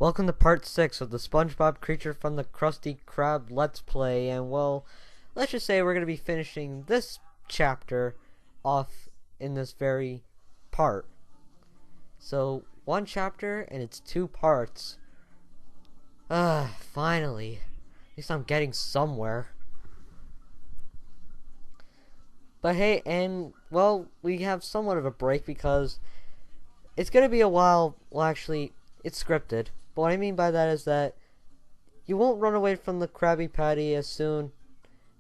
Welcome to part 6 of the Spongebob Creature from the Krusty Krab Let's Play, and well, let's just say we're going to be finishing this chapter off in this very part. So, one chapter, and it's 2 parts. Finally. At least I'm getting somewhere. But hey, and, well, we have somewhat of a break because it's going to be a while. Well, actually, it's scripted. But what I mean by that is that you won't run away from the Krabby Patty as soon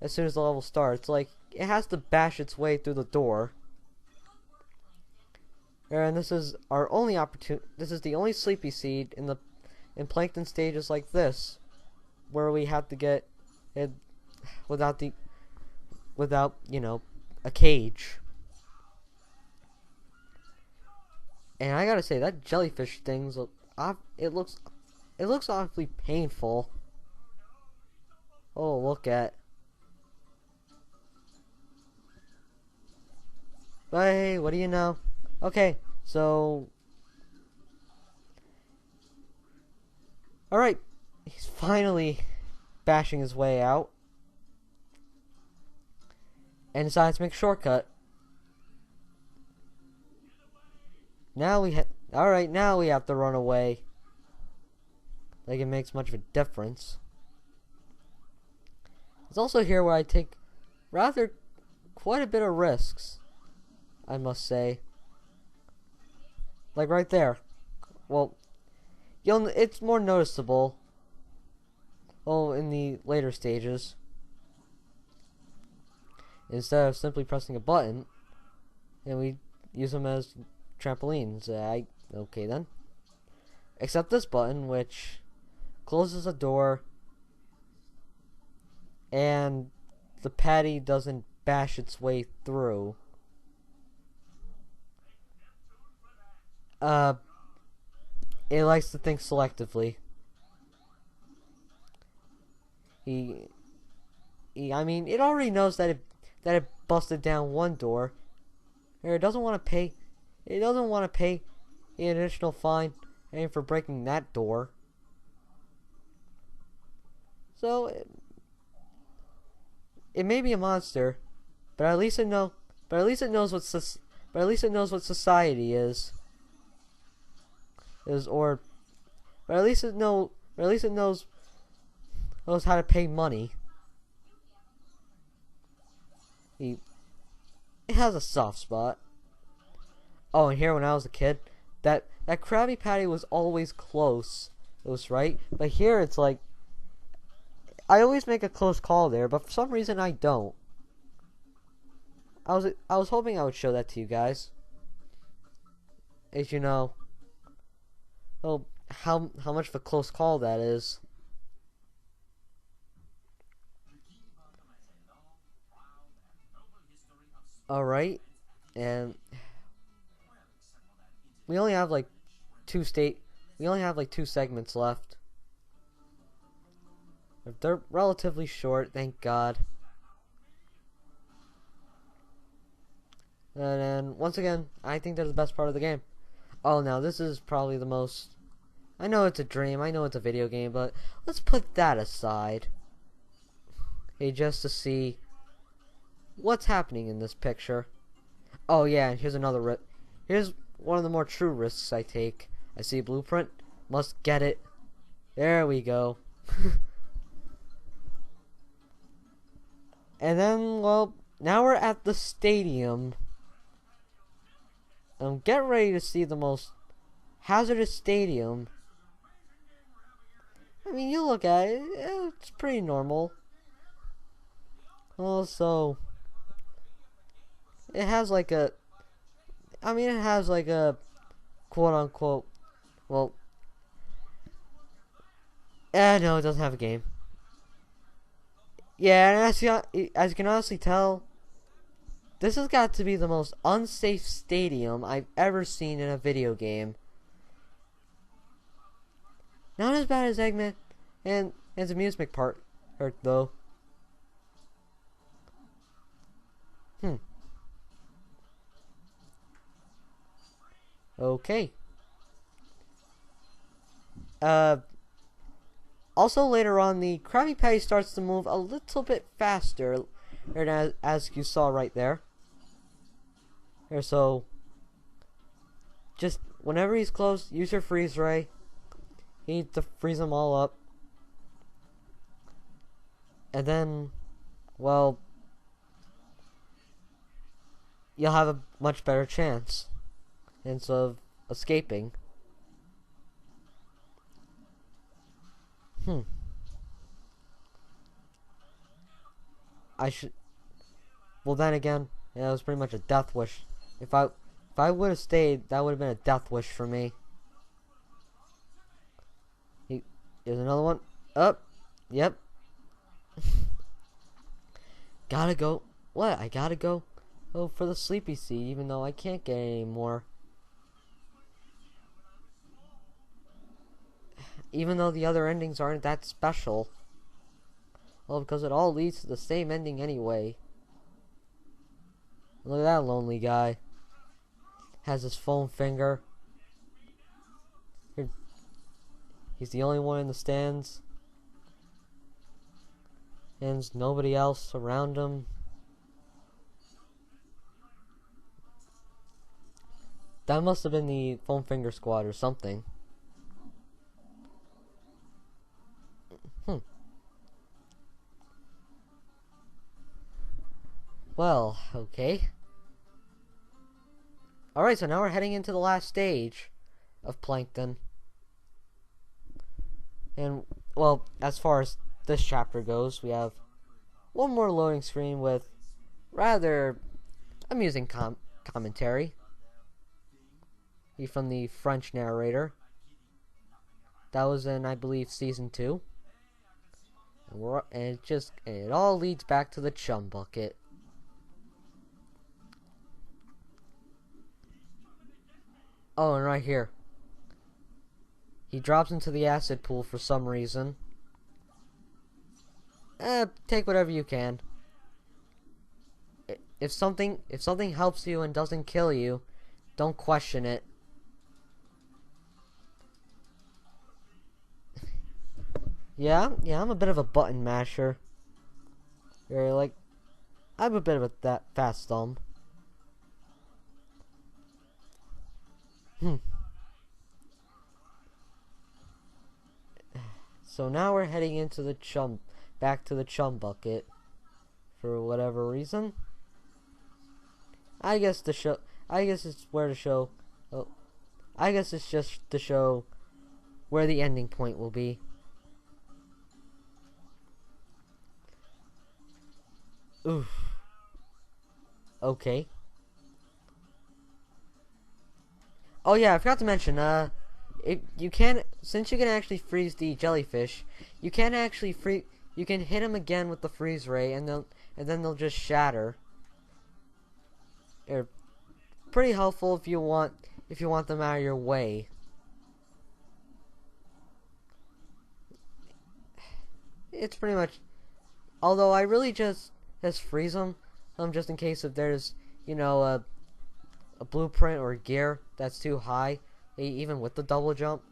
as the level starts. Like, it has to bash its way through the door. And this is our only opportunity. This is the only sleepy seed in plankton stages like this, where we have to get it without a cage. And I gotta say, that jellyfish thing's it looks awfully painful. Oh, look at. But hey, what do you know? Okay, so alright, he's finally bashing his way out. And decides to make a shortcut. Now we have to run away. Like it makes much of a difference. It's also here where I take rather quite a bit of risks, I must say. Like right there. Well, it's more noticeable. Well, in the later stages. Instead of simply pressing a button, and we use them as trampolines. Okay then. Except this button, which closes a door, and the patty doesn't bash its way through. It likes to think selectively. I mean, it already knows that it busted down one door. It doesn't want to pay. It doesn't want to pay an additional fine for breaking that door. So it may be a monster, but at least it knows. But at least it knows what. But at least it knows what society is. But at least it knows how to pay money. It has a soft spot. Oh, and here when I was a kid, that Krabby Patty was always close. It was right, but here it's like I always make a close call there, but for some reason I don't. I was hoping I would show that to you guys. As you know, oh, how much of a close call that is. All right, and we only have like two segments left. They're relatively short, thank God. And then once again, I think they're the best part of the game. Oh, now this is probably the most. I know it's a dream, I know it's a video game, but let's put that aside. Hey, just to see what's happening in this picture. Oh yeah, and here's another risk. Here's one of the more true risks I take. I see a blueprint. Must get it. There we go. And then, well, now we're at the stadium. Get ready to see the most hazardous stadium. I mean, you look at it, it's pretty normal. Also, it has like a quote unquote, well, no, it doesn't have a game. Yeah, and as you can honestly tell, this has got to be the most unsafe stadium I've ever seen in a video game. Not as bad as Eggman and his amusement park, though. Okay. Uh, Also later on, the Krabby Patty starts to move a little bit faster, as you saw right there. Here, so just whenever he's close, use your freeze ray. You need to freeze them all up, and then, well, you'll have a much better chance instead of escaping. I should. Well, then again, yeah, it was pretty much a death wish. If I would have stayed, that would have been a death wish for me. Here's another one. Up. Yep. Gotta go. What? I gotta go. Oh, for the sleepy seed, even though I can't get any more. Even though the other endings aren't that special. Well, because it all leads to the same ending anyway. Look at that lonely guy. Has his foam finger. He's the only one in the stands. And there's nobody else around him. That must have been the foam finger squad or something. Well, okay. Alright, so now we're heading into the last stage of Plankton. And, well, as far as this chapter goes, we have one more loading screen with rather amusing commentary from the French narrator. That was in, I believe, season 2. And it all leads back to the chum bucket. Oh, and right here. He drops into the acid pool for some reason. Take whatever you can. If something helps you and doesn't kill you, don't question it. Yeah, I'm a bit of a button masher. You're like, I'm a bit of that fast thumb. So now we're heading into the back to the chum bucket, for whatever reason. I guess it's where to show. Oh, I guess it's just to show where the ending point will be. Oof. Okay. Oh yeah, I forgot to mention, since you can actually freeze the jellyfish, you can hit them again with the freeze ray, and then they'll just shatter. They're pretty helpful if you want them out of your way. It's pretty much, although I really just freeze them, just in case if there's, a blueprint or a gear that's too high, even with the double jump.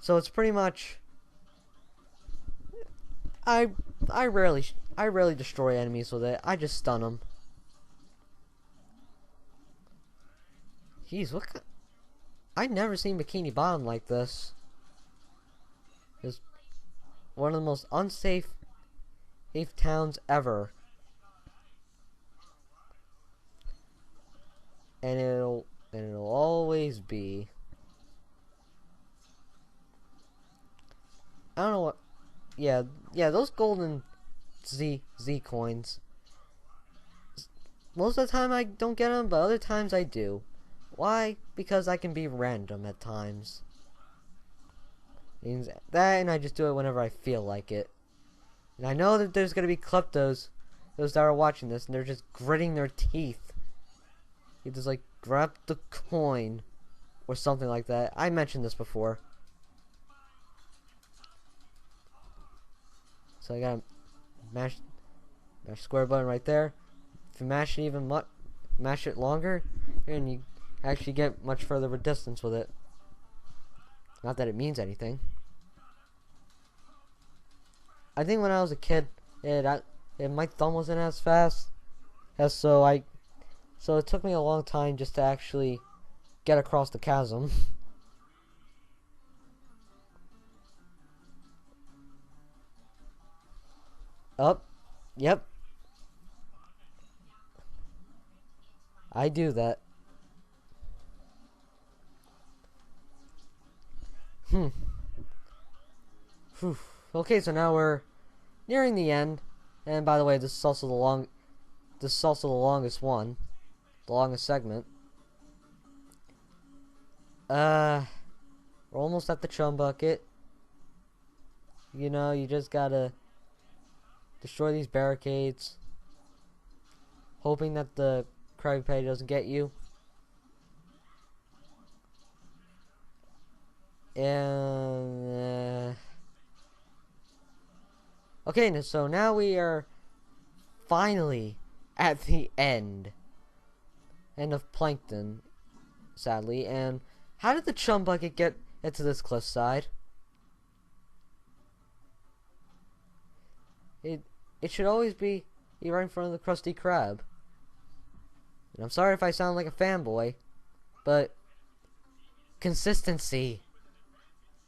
So it's pretty much, I rarely destroy enemies with it. I just stun them. Jeez, I've never seen Bikini Bottom like this. It's one of the most unsafe towns ever. And it'll always be. I don't know what. Yeah, those golden Z coins. Most of the time I don't get them, but other times I do. Why? Because I can be random at times. Means that, and I just do it whenever I feel like it. And I know that there's gonna be kleptos, those that are watching this, and they're just gritting their teeth. You just like grab the coin or something like that. I mentioned this before. So I gotta mash square button right there. If you mash it mash it longer, and you actually get much further of a distance with it. Not that it means anything. I think when I was a kid, my thumb wasn't as fast, so it took me a long time just to actually get across the chasm. Up, yep. I do that. Whew. Okay, so now we're nearing the end, and by the way, this is also the longest one, the longest segment. We're almost at the chum bucket. You know, you just gotta destroy these barricades, hoping that the Krabby Patty doesn't get you. And okay, so now we are finally at the end of Plankton, sadly. And how did the chum bucket get into this cliffside? It should always be right in front of the Krusty Krab. And I'm sorry if I sound like a fanboy, but consistency.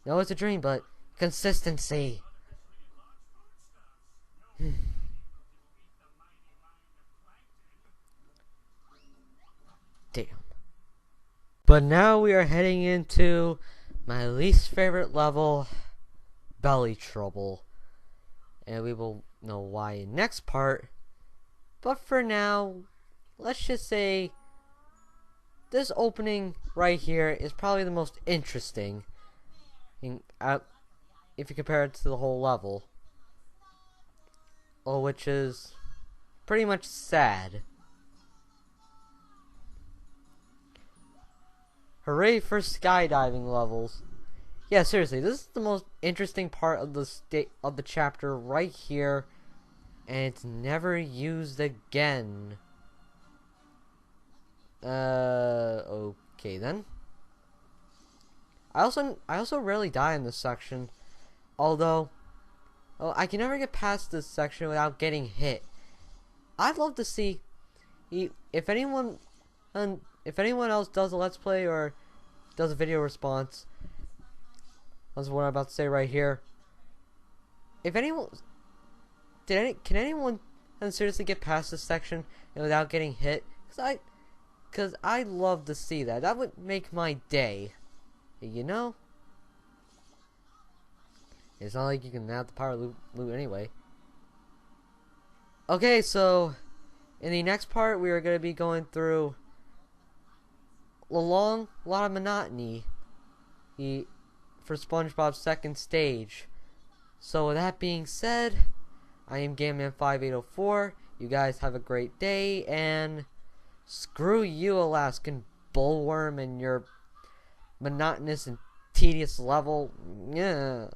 No, it's a dream, but consistency. Damn. But now we are heading into my least favorite level, Belly Trouble. And we will know why in next part. But for now, let's just say this opening right here is probably the most interesting if you compare it to the whole level. Which is pretty much sad. Hooray for skydiving levels. Yeah, seriously, this is the most interesting part of the chapter right here, and it's never used again. Okay then. I also rarely die in this section, although I can never get past this section without getting hit. I'd love to see if anyone else does a let's play or does a video response. That's what I'm about to say right here. If anyone can anyone seriously get past this section and without getting hit? Cause I'd love to see that. That would make my day. You know? It's not like you can have the power loot anyway. Okay, so in the next part we are going to be going through a lot of monotony for SpongeBob's second stage. So with that being said, I am GameMan5804. You guys have a great day, and screw you, Alaskan Bullworm, and your monotonous and tedious level. Yeah.